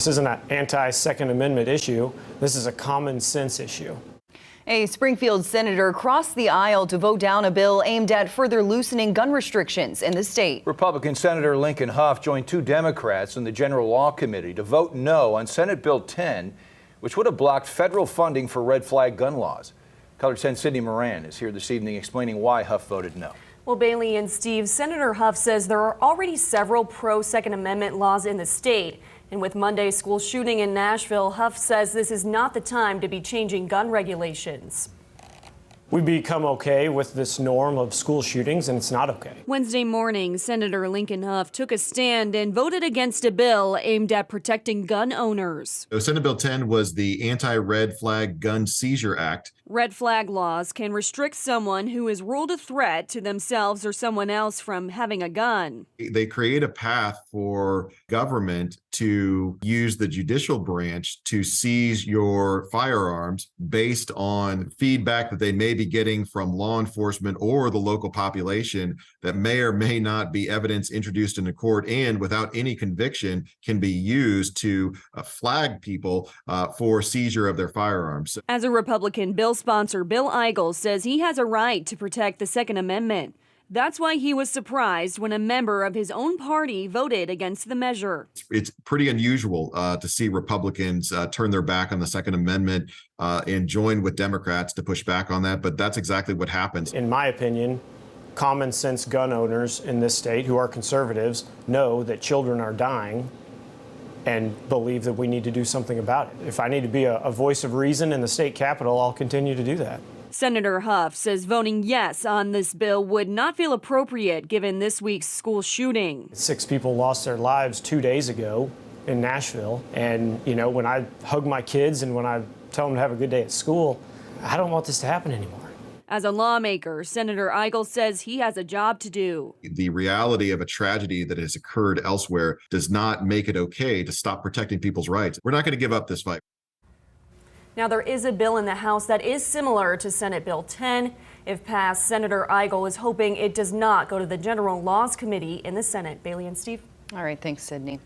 This isn't an anti-Second Amendment issue. This is a common sense issue. A Springfield senator crossed the aisle to vote down a bill aimed at further loosening gun restrictions in the state. Republican Senator Lincoln Hough joined two Democrats in the General Law Committee to vote no on Senate Bill 10, which would have blocked federal funding for red flag gun laws. Color 10 Sydney Moran is here this evening explaining why Hough voted no. Well, Bailey and Steve, Senator Hough says there are already several pro-Second Amendment laws in the state. And with Monday's school shooting in Nashville, Hough says this is not the time to be changing gun regulations. We become okay with this norm of school shootings, and it's not okay. Wednesday morning, Senator Lincoln Hough took a stand and voted against a bill aimed at protecting gun owners. So Senate Bill 10 was the Anti-Red Flag Gun Seizure Act. Red flag laws can restrict someone who is ruled a threat to themselves or someone else from having a gun. They create a path for government to use the judicial branch to seize your firearms based on feedback that they may be getting from law enforcement or the local population that may or may not be evidence introduced in a court and without any conviction can be used to flag people for seizure of their firearms. As a Republican bill sponsor, Bill Eigel says he has a right to protect the Second Amendment. That's why he was surprised when a member of his own party voted against the measure. It's pretty unusual to see Republicans turn their back on the Second Amendment and join with Democrats to push back on that. But that's exactly what happens. In my opinion, common sense gun owners in this state who are conservatives know that children are dying and believe that we need to do something about it. If I need to be a voice of reason in the state capitol, I'll continue to do that. Senator Hough says voting yes on this bill would not feel appropriate given this week's school shooting. 6 people lost their lives 2 days ago in Nashville. And, you know, when I hug my kids and when I tell them to have a good day at school, I don't want this to happen anymore. As a lawmaker, Senator Eigel says he has a job to do. The reality of a tragedy that has occurred elsewhere does not make it okay to stop protecting people's rights. We're not going to give up this fight. Now, there is a bill in the House that is similar to Senate Bill 10. If passed, Senator Eigel is hoping it does not go to the General Laws Committee in the Senate. Bailey and Steve. All right, thanks, Sydney.